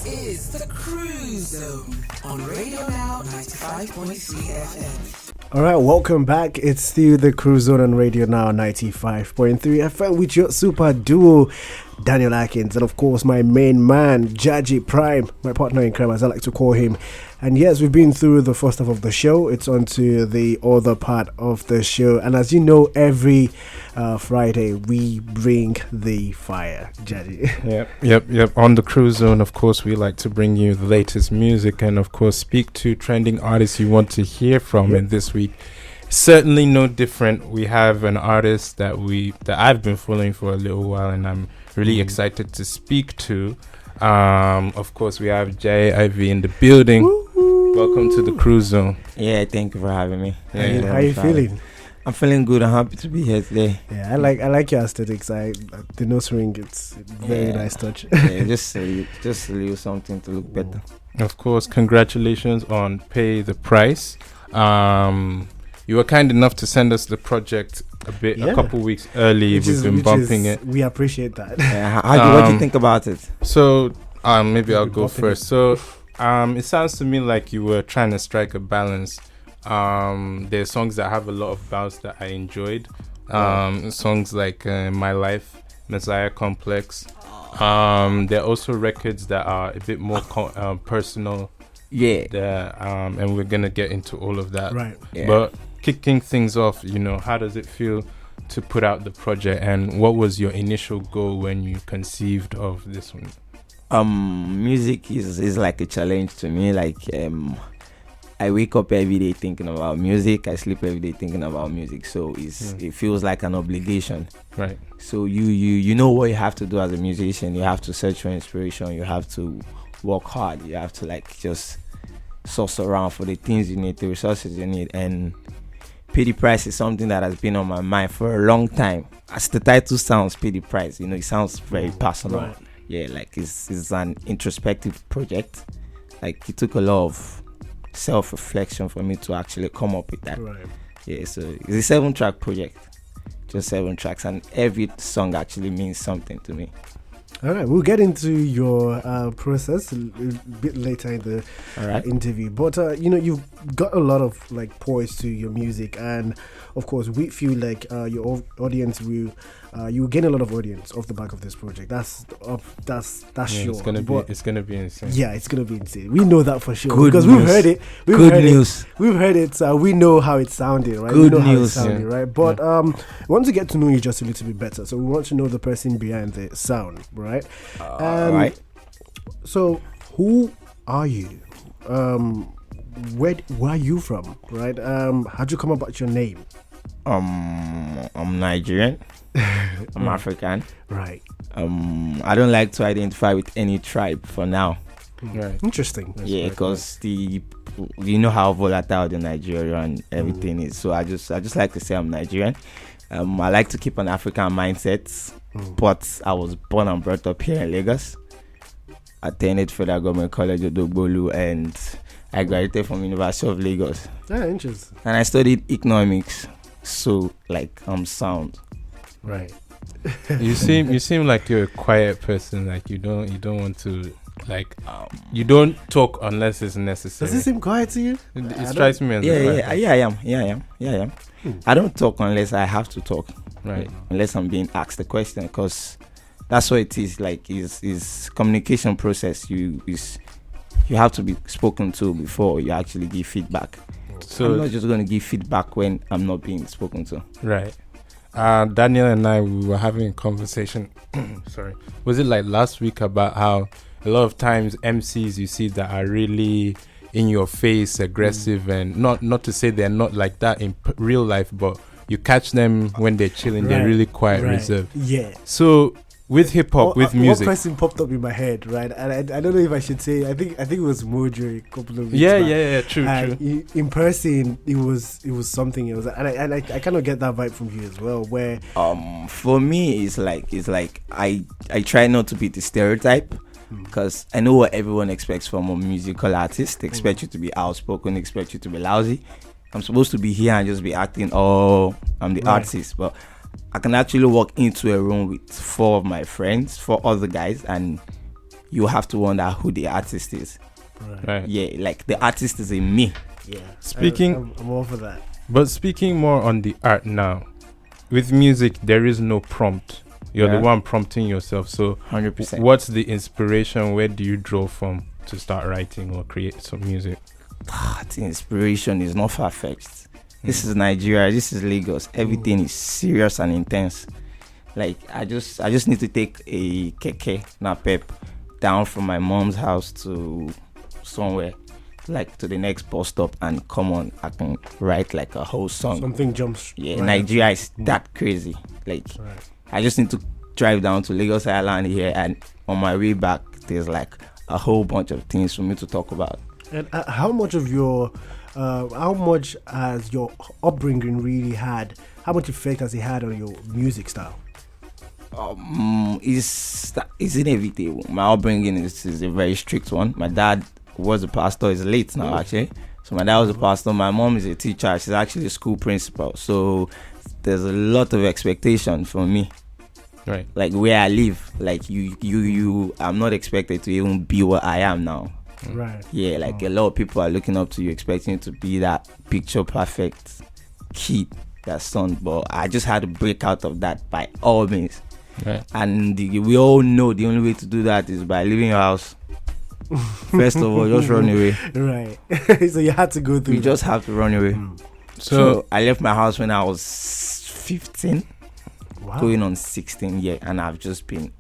This is the Cruise Zone on Radio Now 95.3 FM. Alright, welcome back. It's still the Cruise Zone on Radio Now 95.3 FM with your super duo, Dan Akins, and of course my main man, Djaji Prime, my partner in crime as I like to call him. And yes, we've been through the first half of the show. It's on to the other part of the show. And as you know, every Friday we bring the fire, Djaji. Yep. On the Cruise Zone, of course, we like to bring you the latest music and, of course, speak to trending artists you want to hear from. And this week, certainly no different. We have an artist that I've been following for a little while, and I'm really excited to speak to. Of course, we have Jaye IV in the building. Woo-hoo. Welcome to the Cruise Zone. Yeah, thank you for having me. How are you feeling? I'm feeling good. I'm happy to be here today. Yeah, I like your aesthetics. The nose ring, it's very nice touch. Yeah, just a little something to look better. Of course, congratulations on Pay the Price. You were kind enough to send us the project a couple weeks early. We've been bumping it. We appreciate that. What do you think about it? So maybe I'll go first. So it sounds to me like you were trying to strike a balance. There's songs that have a lot of bounce that I enjoyed. Songs like My Life, Messiah Complex. There are also records that are a bit more personal. Yeah. And we're gonna get into all of that. Right. Yeah. But kicking things off, how does it feel to put out the project, and what was your initial goal when you conceived of this one? Music is like a challenge to me. Like I wake up every day thinking about music. I sleep every day thinking about music. So it feels like an obligation. Right. So you know what you have to do as a musician. You have to search for inspiration. You have to work hard. You have to just source around for the things you need, the resources you need. And Pay the Price is something that has been on my mind for a long time. As the title sounds, Pay the Price, it sounds very personal. Right. Yeah, like it's an introspective project. Like it took a lot of self-reflection for me to actually come up with that. Right. Yeah, so it's a 7-track project. Just 7 tracks, and every song actually means something to me. All right, we'll get into your process a bit later in the interview. But you've got a lot of poise to your music, and of course, we feel like your audience will you gain a lot of audience off the back of this project. That's sure. It's gonna be insane. Yeah, it's gonna be insane. We know that for sure because we've heard it. We've heard it. So we know how it sounded, right? Good news. Right? But we want to get to know you just a little bit better. So we want to know the person behind the sound, right? Right. So who are you? Where are you from? Right? How'd you come about your name? I'm Nigerian. I'm African. Right. I don't like to identify with any tribe for now. Right. Interesting. Because you know how volatile the Nigeria and everything is. So I just like to say I'm Nigerian. I like to keep an African mindset, but I was born and brought up here in Lagos. Attended Federal Government College of Dogbolu, and I graduated from University of Lagos. Yeah, interesting. And I studied economics. So I'm sound. Right. You seem like you're a quiet person. Like you don't want to you don't talk unless it's necessary. Does it seem quiet to you? It strikes me as I am. I don't talk unless I have to talk. Right. Unless I'm being asked a question, because that's what it is. Like is communication process. You have to be spoken to before you actually give feedback. So I'm not just going to give feedback when I'm not being spoken to. Right. Daniel and I, we were having a conversation. Sorry. Was it last week about how a lot of times MCs you see that are really in your face, aggressive, and not to say they're not like that in real life, but you catch them when they're chilling, they're really quiet, reserved. Yeah. So with hip hop, with music, one person popped up in my head, right? And I don't know if I should say. I think it was Mojo a couple of weeks back. Yeah, true. In person, it was something else, and I kind of get that vibe from you as well. Where for me, it's like I try not to be the stereotype, because I know what everyone expects from a musical artist. They expect you to be outspoken, expect you to be lousy. I'm supposed to be here and just be acting, I'm the artist, but I can actually walk into a room with 4 of my friends, 4 other guys, and you have to wonder who the artist is. Right. Yeah, like the artist is in me. Yeah. Speaking- I'm all for that. But speaking more on the art now, with music, there is no prompt. You're Yeah. the one prompting yourself. So 100%. what's the inspiration? Where do you draw from to start writing or create some music? The inspiration is not far-fetched. This is Nigeria. This is Lagos. Everything is serious and intense. Like I just need to take a keke napep down from my mom's house to somewhere, like to the next bus stop, and come on, I can write like a whole song. Something jumps. Yeah, right Nigeria is that crazy. Like Right. I just need to drive down to Lagos Island here, and on my way back, there's like a whole bunch of things for me to talk about. And how much has your upbringing really had? How much effect has it had on your music style? It's inevitable. My upbringing is a very strict one. My dad was a pastor. He's late now, actually. So my dad was a pastor. My mom is a teacher. She's actually a school principal. So there's a lot of expectation from me. Right. Like where I live, like you I'm not expected to even be what I am now. Right. Yeah, like a lot of people are looking up to you, expecting you to be that picture perfect kid, that son. But I just had to break out of that by all means. Right. And we all know the only way to do that is by leaving your house. First of all, just run away. Right. So you had to go through. You just have to run away. So I left my house when I was 15, wow. going on 16 years, and I've just been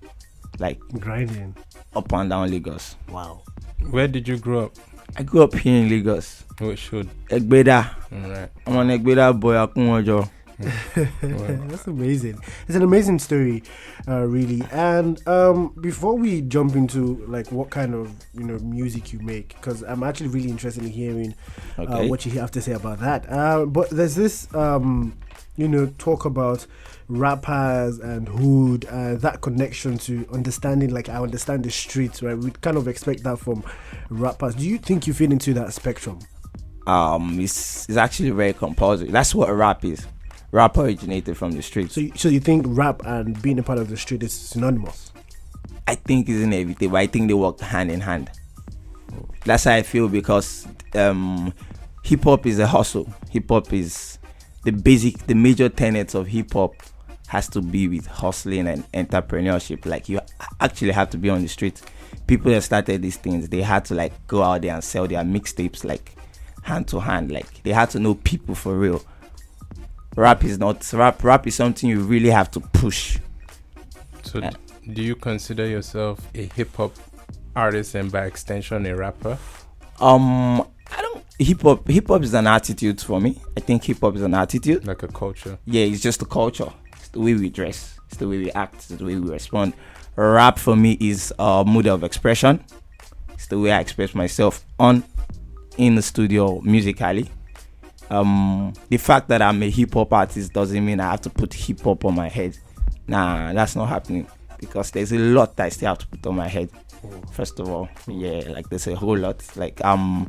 like grinding. up and down Lagos. Wow. Where did you grow up? I grew up here in Lagos. Which should? Egbeda. Right. I'm an Egbeda boy. Akunwojo. That's amazing. It's an amazing story, really. And before we jump into like what kind of music you make, because I'm actually really interested in hearing what you have to say about that. But there's this talk about rappers and hood, that connection to understanding. Like I understand the streets, right? We kind of expect that from rappers. Do you think you fit into that spectrum? It's actually very compulsory. That's what a rap is. Rap originated from the streets. So you think rap and being a part of the street is synonymous? I think it's inevitable. I think they work hand in hand. That's how I feel, because hip hop is a hustle. Hip hop is the major tenets of hip hop has to be with hustling and entrepreneurship. Like you actually have to be on the street. People that started these things, they had to like go out there and sell their mixtapes like hand to hand. Like they had to know people for real. Rap is not rap is something you really have to push. So do you consider yourself a hip hop artist and by extension a rapper? I don't. Hip hop is an attitude for me. I think hip hop is an attitude, like a culture. Yeah, it's just a culture. It's the way we dress, it's the way we act, it's the way we respond. Rap for me is a mode of expression. It's the way I express myself in the studio musically. The fact that I'm a hip hop artist doesn't mean I have to put hip hop on my head. Nah, that's not happening, because there's a lot that I still have to put on my head. First of all, yeah, like there's a whole lot. Like I'm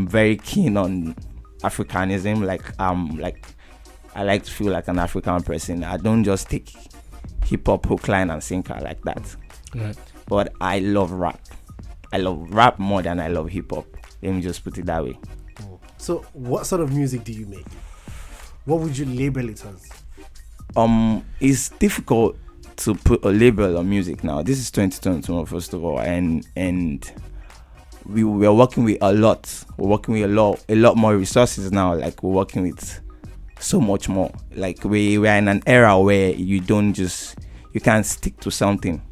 very keen on Africanism. Like I like to feel like an African person. I don't just take hip hop hook, line, and sinker like that. Right. But I love rap. I love rap more than I love hip hop. Let me just put it that way. So what sort of music do you make? What would you label it as? It's difficult to put a label on music now. This is 2021, first of all, and we're working with a lot. We're working with a lot more resources now. Like we're working with so much more. Like we're in an era where you can't stick to something.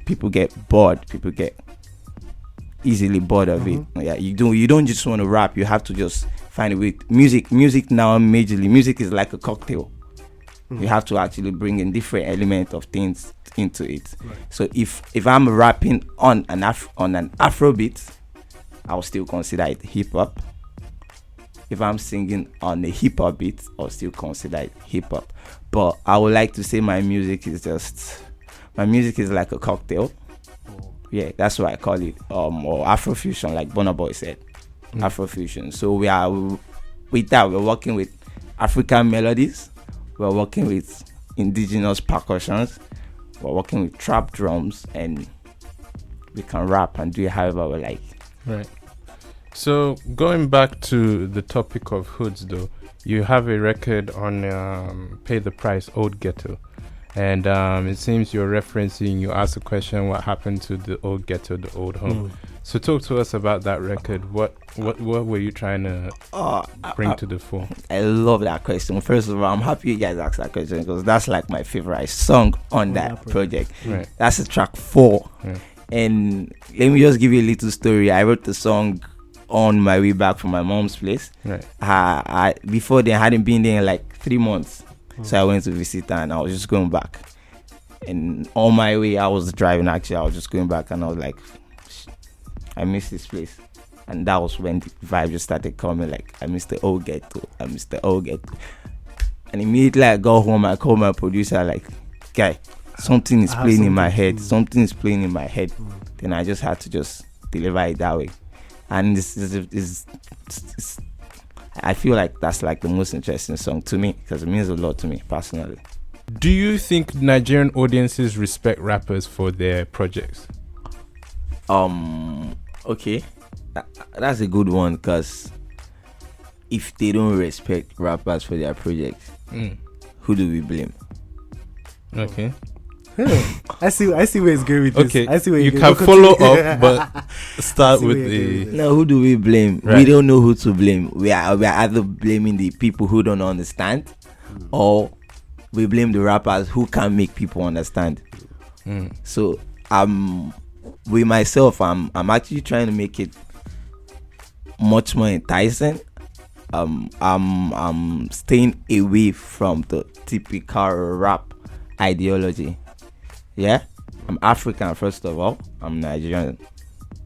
People get bored. People get easily bored of it. Yeah, you don't just want to rap. You have to just find a way. Music now majorly. Music is like a cocktail. You have to actually bring in different elements of things into it. Right. So if I'm rapping on an Afrobeat, I'll still consider it hip hop. If I'm singing on a hip hop beat, I'll still consider it hip hop. But I would like to say my music is like a cocktail. Yeah, that's what I call it. Or Afrofusion, like Burna Boy said. Afrofusion. So we're working with African melodies. We're working with indigenous percussions. We're working with trap drums, and we can rap and do it however we like. Right. So going back to the topic of hoods, though, you have a record on Pay the Price, Old Ghetto, and it seems you're referencing. You asked the question, what happened to the old ghetto, the old home? So talk to us about that record. What were you trying to bring to the fore? I love that question. First of all, I'm happy you guys asked that question because that's like my favorite song on that project. Right. That's the track 4. Yeah. And let me just give you a little story. I wrote the song on my way back from my mom's place. Right. I before then, I hadn't been there in like 3 months. So I went to visit her and I was just going back. And on my way, I was driving actually. I was just going back and I was like, I miss this place. And that was when the vibe just started coming, like, I miss the old ghetto. I miss the old ghetto. And immediately I got home, I called my producer, like, guy, something is playing in my head. Something is playing in my head. Then I just had to just deliver it that way. And this is I feel like that's like the most interesting song to me because it means a lot to me personally. Do you think Nigerian audiences respect rappers for their projects? Okay, that's a good one because if they don't respect rappers for their projects, who do we blame? Okay. I see where it's going with this. Okay, I see where you going. can follow up, but start with the. No, who do we blame? Right. We don't know who to blame. We are either blaming the people who don't understand, or we blame the rappers who can't make people understand. So with myself, I'm actually trying to make it much more enticing. I'm staying away from the typical rap ideology. Yeah, I'm African first of all. I'm Nigerian.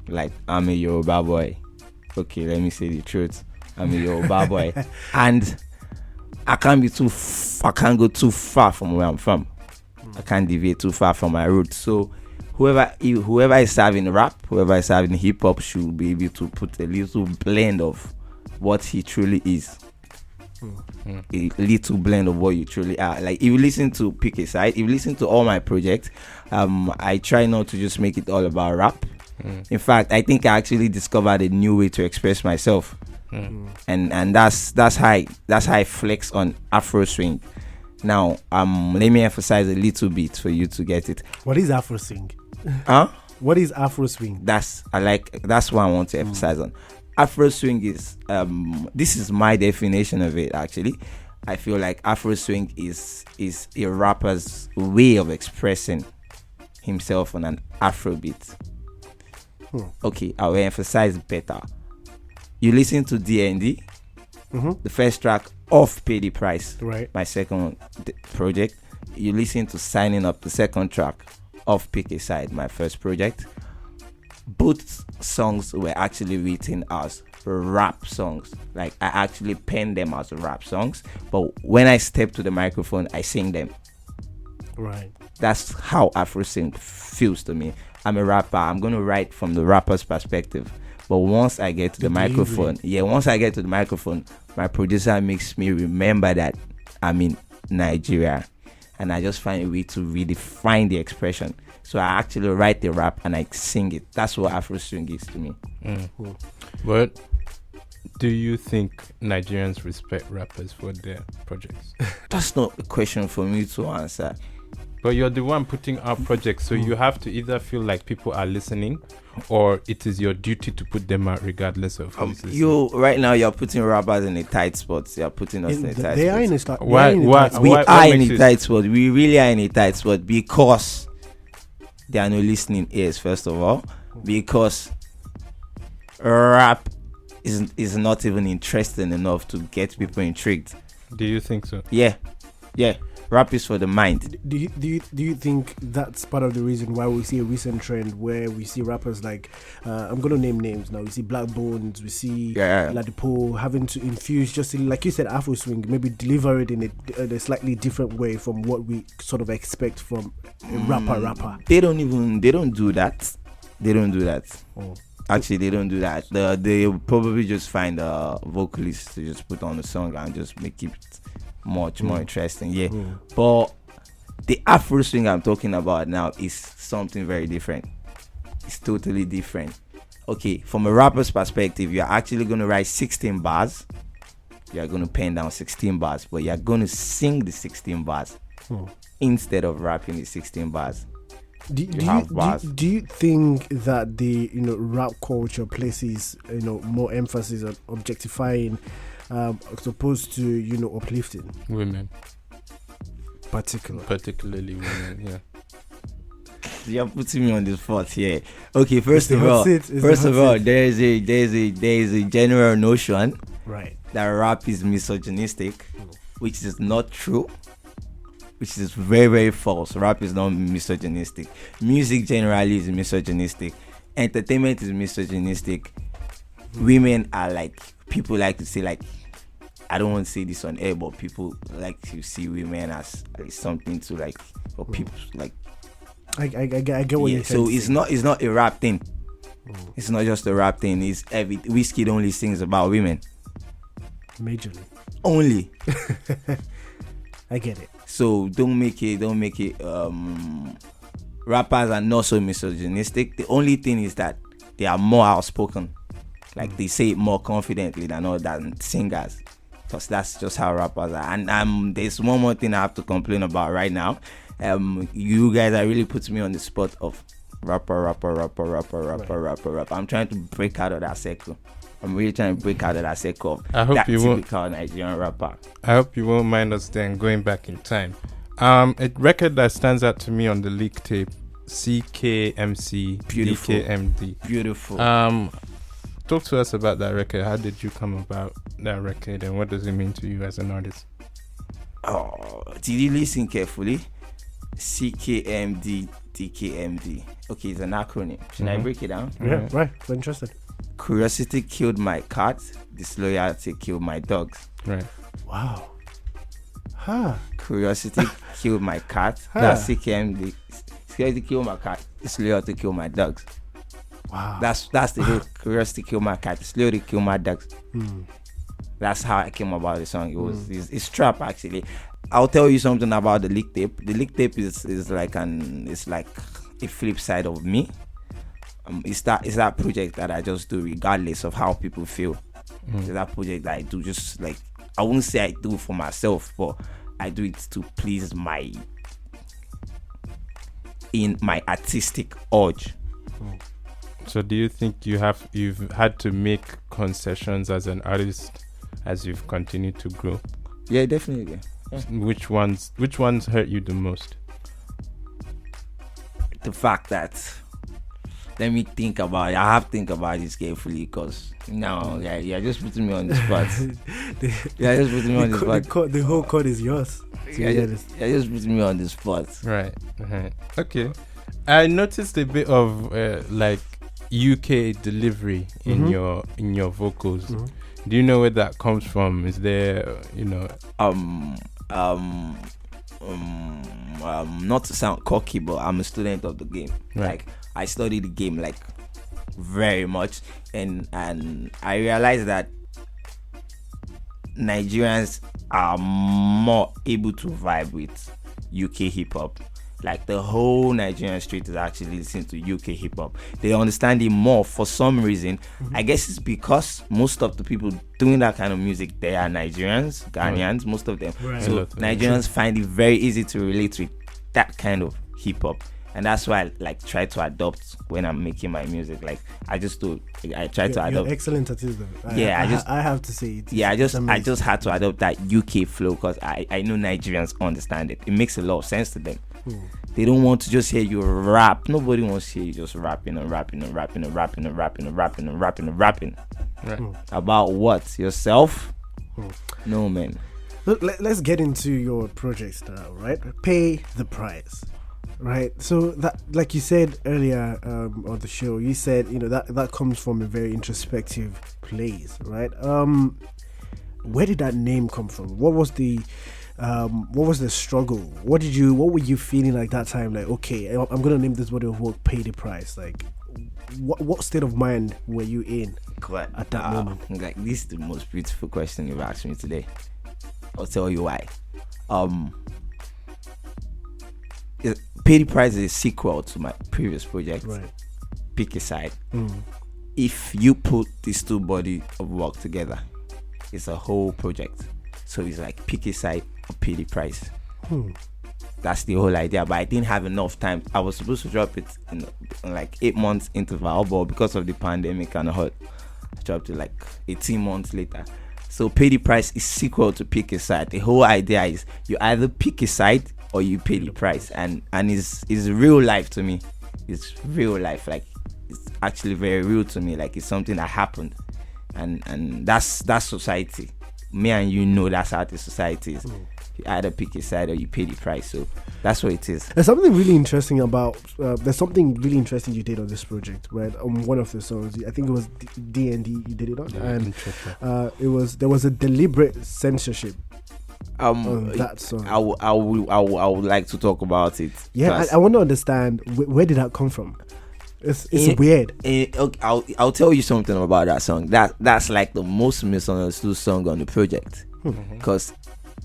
Like, I'm a Yoruba boy. Okay, let me say the truth. I'm a Yoruba boy, and I can't go too far from where I'm from. I can't deviate too far from my roots. So whoever is serving rap, whoever is serving hip hop should be able to put a little blend of what he truly is. A little blend of what you truly are. Like, if you listen to Pick a Side, if you listen to all my projects, I try not to just make it all about rap. In fact, I think I actually discovered a new way to express myself. And that's how I flex on Afro-Swing. Now, let me emphasize a little bit for you to get it. What is Afro-Swing? Huh? What is Afro-Swing? That's what I want to emphasize on. Afro-Swing is this is my definition of it actually. I feel like Afro-Swing is a rapper's way of expressing himself on an Afrobeat. Okay, I will emphasize better. You listen to D&D, the first track of Pay the Price, right? My second project. You listen to Signing Up, the second track of Pick a Side, my first project. Both songs were actually written as rap songs. Like, I actually penned them as rap songs, but when I step to the microphone, I sing them. Right. That's how Afro-Swing feels to me. I'm a rapper. I'm going to write from the rapper's perspective. But once I get to the microphone, my producer makes me remember that I'm in Nigeria. And I just find a way to redefine the expression. So I actually write the rap and I sing it. That's what Afro-Swing is to me. But do you think Nigerians respect rappers for their projects? That's not a question for me to answer. But you're the one putting out projects, so you have to either feel like people are listening, or it is your duty to put them out regardless of who's listening. Right now you're putting rappers in a tight spot. You're putting us in a tight spot. They are in a tight spot. We are in a tight spot. We really are in a tight spot because there are no listening ears, first of all, because rap is not even interesting enough to get people intrigued. Do you think so? Yeah. Rap is for the mind. Do you think that's part of the reason why we see a recent trend where we see rappers like I'm gonna name names now? We see Black Bones, we see Ladipo having to infuse, just like you said, Afro-Swing, maybe deliver it in a slightly different way from what we sort of expect from a rapper. They don't do that. Actually, they don't do that. They probably just find a vocalist to just put on the song and just make it much more interesting. But the Afro-Swing I'm talking about now is something very different. is totally different. Okay, from a rapper's perspective, you're actually going to write 16 bars. You're going to pen down 16 bars, but you're going to sing the 16 bars instead of rapping the 16 bars. Do you think that the rap culture places more emphasis on objectifying as opposed to uplifting women, particularly women? Yeah. You're putting me on the spot here. Okay, first of all, there is a general notion that rap is misogynistic, which is not true. Which is very, very false. Rap is not misogynistic. Music generally is misogynistic. Entertainment is misogynistic. Women are like, people like to say, like, I don't want to say this on air, but people like to see women as like something to like, or people like. I get what you're saying. So it's not a rap thing. It's not just a rap thing. It's Wizkid only sings about women. Majorly. Only. I get it. So don't make it rappers are not so misogynistic. The only thing is that they are more outspoken. Like they say it more confidently than singers. Because that's just how rappers are. And there's one more thing I have to complain about right now. You guys are really putting me on the spot of rapper. I'm trying to break out of that circle. I'm really trying to break out of that circle of that typical Nigerian rapper. I hope you won't mind us then going back in time. A record that stands out to me on the leak tape, CKMC Beautiful. DKMD. Beautiful. Talk to us about that record. How did you come about that record, and what does it mean to you as an artist? Oh, did you listen carefully? CKMD DKMD. Okay, it's an acronym. Should I break it down? Yeah, right. We're interested. Curiosity killed my cat. Disloyalty killed my dogs. Right. Wow. Huh. Curiosity killed my cat. That's CKMD. Curiosity killed my cat. Disloyalty killed my dogs. Wow. That's the whole. Curiosity killed my cat. Disloyalty killed my dogs. That's how I came about the song. It's trap actually. I'll tell you something about the leak tape. The leak tape is like a flip side of me. It's that project that I just do regardless of how people feel. It's that project that I do just like, I won't say I do for myself, but I do it to please my artistic urge. So do you think you've had to make concessions as an artist as you've continued to grow? Yeah, definitely. Yeah. Which ones hurt you the most? The fact that, let me think about it. I have to think about this carefully because you're just putting me on the spot. You're just putting me on the spot. The whole code is yours. You're just putting me on the spot. Right. Okay. I noticed a bit of like UK delivery in your vocals. Do you know where that comes from? Is there not to sound cocky, but I'm a student of the game. Right. Like I study the game like very much, and I realized that Nigerians are more able to vibe with UK hip hop. Like the whole Nigerian street is actually listening to UK hip hop. They understand it more for some reason. I guess it's because most of the people doing that kind of music, they are Nigerians, Ghanaians, most of them. Right. So Nigerians find it very easy to relate with that kind of hip hop. And that's why I like try to adopt when I'm making my music. Like I try to adopt. You're excellent at it though. I have to say it. Yeah, I just had to adopt that UK flow because I know Nigerians understand it. It makes a lot of sense to them. They don't want to just hear you rap. Nobody wants to hear you just rapping. Right. About what? Yourself? No, man. Let's get into your projects now, right? Pay the price, right? So that, like you said earlier on the show, you said that comes from a very introspective place, right? Where did that name come from? What was the struggle? What were you feeling like that time? Like, okay, I'm gonna name this body of work Pay the Price. Like, what state of mind were you in at that moment? Like, this is the most beautiful question you've asked me today. I'll tell you why. Pay the Price is a sequel to my previous project. Right. pick a side. If you put these two body of work together, it's a whole project. So it's like pick a side or pay the price. That's the whole idea. But I didn't have enough time. I was supposed to drop it in like 8 months interval, but because of the pandemic and all, I dropped it like 18 months later. So pay the price is sequel to pick a side. The whole idea is you either pick a side or you pay the price, and it's real life to me. It's real life. Like, it's actually very real to me. Like, it's something that happened, and that's society. Me and you know that's how the society is. You either pick a side or you pay the price. So that's what it is. There's something really interesting about. There's something really interesting you did on this project, right? On one of the songs, I think it was D&D you did it on, and there was a deliberate censorship on that song. I would like to talk about it. Yeah, I want to understand where did that come from. It's weird. Okay, I'll tell you something about that song. That's like the most misunderstood song on the project, because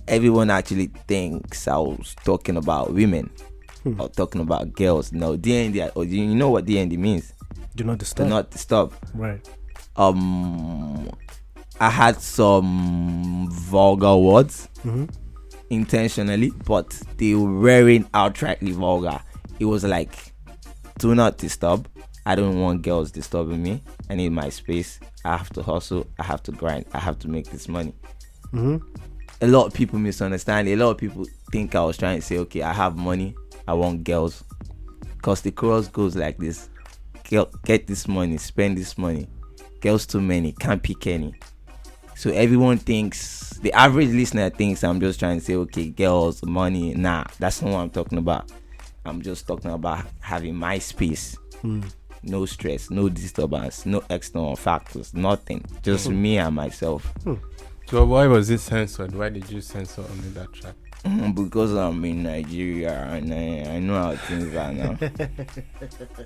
everyone actually thinks I was talking about women or talking about girls. No, D&D. Or you know what D&D means? Do not disturb. Do not disturb. Right. I had some vulgar words intentionally, but they weren't outrightly vulgar. It was like, do not disturb. I don't want girls disturbing me. I need my space. I have to hustle. I have to grind. I have to make this money. A lot of people misunderstand. A lot of people think I was trying to say, okay, I have money. I want girls. Because the chorus goes like this. Get this money. Spend this money. Girls too many. Can't pick any. So everyone thinks, the average listener thinks I'm just trying to say, okay, girls, money. Nah, that's not what I'm talking about. I'm just talking about having my space. No stress, no disturbance, no external factors, nothing. Just me and myself. So why was it censored? Why did you censor only that track? Because I'm in Nigeria and I know how things are now.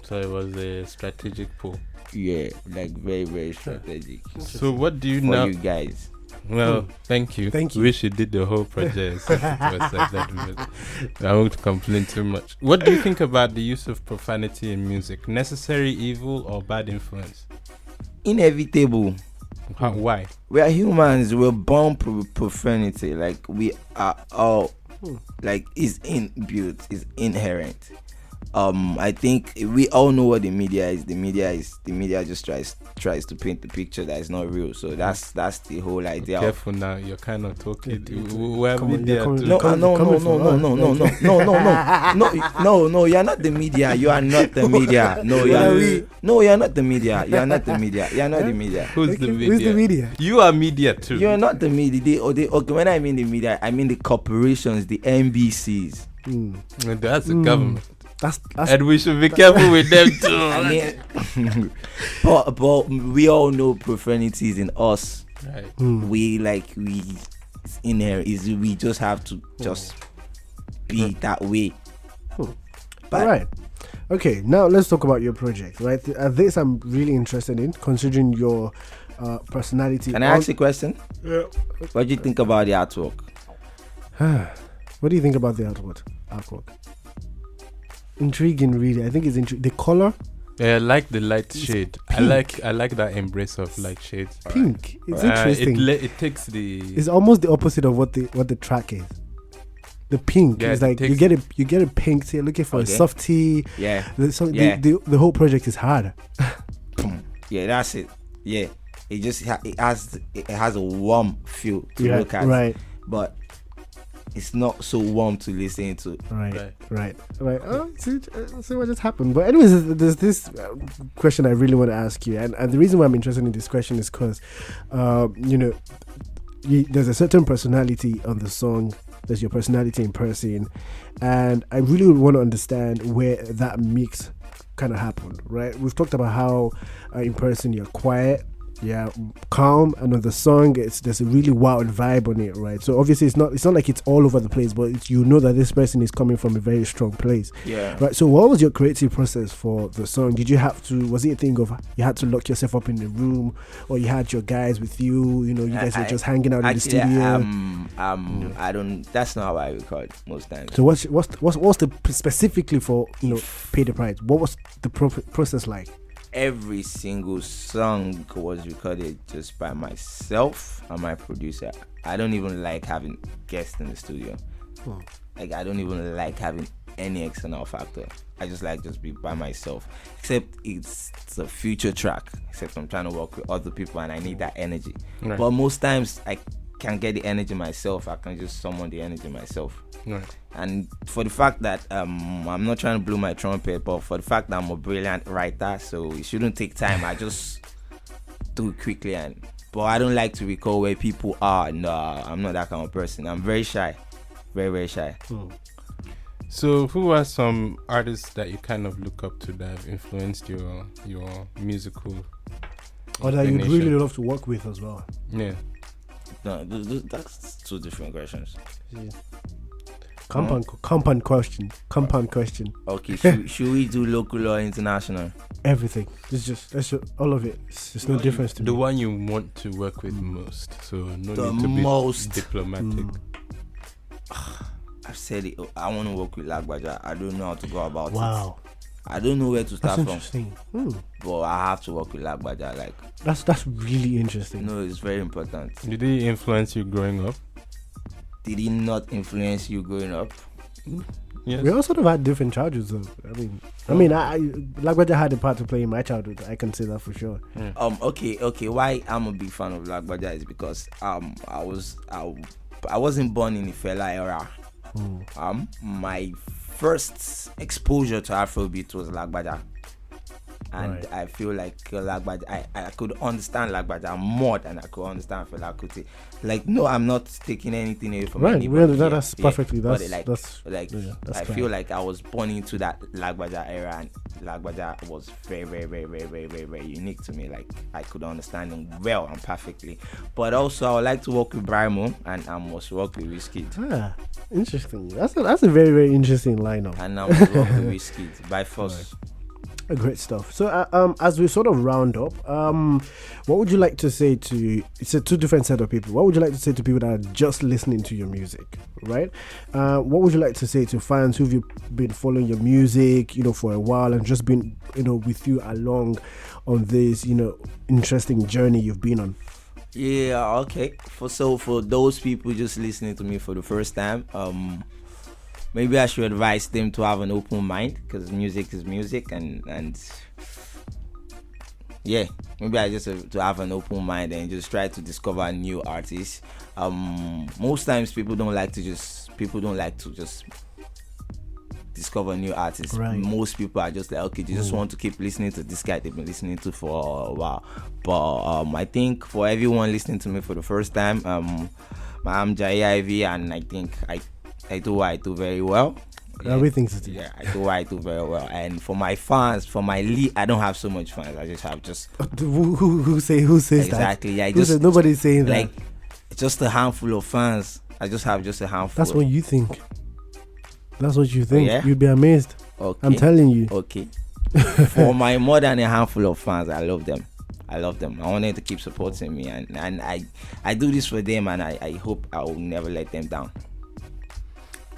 So it was a strategic pull. Yeah, like very, very strategic. So what do you for now? You guys. Well, thank you. Thank you. Wish you did the whole project. Since it was like that, but I won't complain too much. What do you think about the use of profanity in music? Necessary evil or bad influence? Inevitable. Why? We are humans. We're born with profanity. Like, we are all, like, it's inbuilt, it's inherent. I think we all know what the media is. The media just tries to paint the picture that is not real. So that's the whole idea. Careful now, you're kind of talking. We're Come on, media you're too. No, you're not the media. You are not the media. No, you're not the media. You are not the media. You are not the media. Who's the media? Who's the media? You are media too. You are not the media. Okay, when I mean the media, I mean the corporations, the NBCs. That's the government. That's And we should be careful with them too. I mean, but we all know profanities in us. Right. We in there is we just have to just be that way. But all right. Okay, now let's talk about your project, right? This I'm really interested in, considering your personality. Can I ask you a question? Yeah. What do you think about the artwork? What do you think about the artwork? Intriguing, really. I think it's the color. Yeah, I like the light shade. I like that embrace of light shades. Pink. It's interesting. It takes the. It's almost the opposite of what the track is. The pink is like you get a pink. So you're looking for a softy. Yeah. The whole project is hard. Yeah, that's it. Yeah, it just it has a warm feel to look at. Right. But it's not so warm to listen to. Right. Oh, see what just happened. But anyways, there's this question I really want to ask you, and the reason why I'm interested in this question is because, there's a certain personality on the song. There's your personality in person, and I really want to understand where that mix kind of happened. Right? We've talked about how in person you're quiet. Yeah, calm, and on the song there's a really wild vibe on it, right? So obviously it's not like it's all over the place, but that this person is coming from a very strong place. Yeah. Right. So what was your creative process for the song? Was it a thing of you had to lock yourself up in the room, or you had your guys with you? You guys were just hanging out in the studio. I don't. That's not how I record most times. So what's the specifically for Pay the Price? What was the process like? every single song was recorded just by myself and my producer. I don't even like having guests in the studio. Like, I don't even like having any external factor. I just like just be by myself. Except it's a future track. Except I'm trying to work with other people and I need that energy. Right. But most times I can't get the energy myself. I can just summon the energy myself. Right. And for the fact that I'm not trying to blow my trumpet, but for the fact that I'm a brilliant writer, so it shouldn't take time. I just do it quickly. But I don't like to recall where people are. No, I'm not that kind of person. I'm very shy. Very, very shy. So, who are some artists that you kind of look up to that have influenced your musical? Or that you'd inclination? really love to work with as well. Yeah. No, that's two different questions. Yeah. Compound question. Okay, should we do local or international? Everything. That's just all of it. It's no difference to me. The one you want to work with most. So no The need to be most. diplomatic. I've said it. I want to work with Lagbaja. I don't know how to go about it. Wow. I don't know where to That's start from. interesting. But I have to work with Lagbaja. Like, That's really interesting. no, it's very important. Did he influence you growing up? Did he not influence you growing up? Yes. We all sort of had different childhoods, though. I Lagbaja had a part to play in my childhood. I can say that for sure. Okay. Why I'm a big fan of Lagbaja is because I wasn't born in the fella era. My first exposure to Afrobeat was Lagbaja. And Right. I feel like Lagbaja, I could understand Lagbaja more than I could understand Fela Kuti. Like, no, I'm not taking anything away from Right, anybody. really, that's perfectly. But That's I clear. feel like I was born into that Lagbaja era, and Lagbaja was very, very, very, very, very, very, very unique to me. Like, I could understand him well and perfectly. But also, I would like to work with Brimo, and I must work with Wizkid. Interesting. That's a very, very interesting lineup. And I must work with Wizkid by force. Great stuff. So, as we sort of round up, what would you like to say to? It's a two different set of people. What would you like to say to people that are just listening to your music, right? What would you like to say to fans who've been following your music, for a while and just been, with you along on this, interesting journey you've been on? Yeah. Okay. For those people just listening to me for the first time, maybe I should advise them to have an open mind, because music is music, and yeah, maybe I just have to have an open mind and just try to discover new artists. Most times people don't like to just discover new artists. Right. Most people are just like, okay, they just want to keep listening to this guy they've been listening to for a while. But I think for everyone listening to me for the first time, I'm Jaye IV, and I think I do what I do very well. Everything to do. Yeah, I do what I do very well. And for my fans, I don't have so much fans. I just have Who says that? exactly. I Who just says nobody's saying like that? just a handful of fans. I just have just a handful. That's what you think. That's what you think. Yeah? You'd be amazed. Okay. I'm telling you. Okay. For my more than a handful of fans, I love them. I want them to keep supporting me, and I do this for them, and I hope I will never let them down.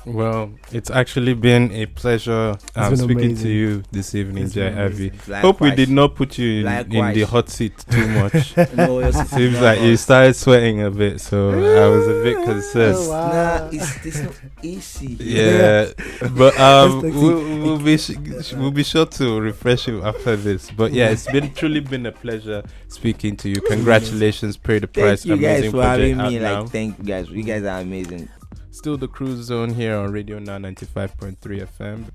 Well, it's actually been a pleasure speaking amazing. to you this evening, It's been Jaye IV. Likewise. Hope we did not put you in the hot seat too much. No, Seems like you started sweating a bit, so I was a bit concerned. Oh, wow. Nah, it's not easy. Yeah, but That's we'll be sure to refresh you after this. But yeah, it's truly been a pleasure speaking to you. Congratulations, Pay the Price. Thank you guys Amazing for having project me. out now. Like, thank you guys. You guys are amazing. Still the Cruise Zone here on Radio Now 95.3 FM.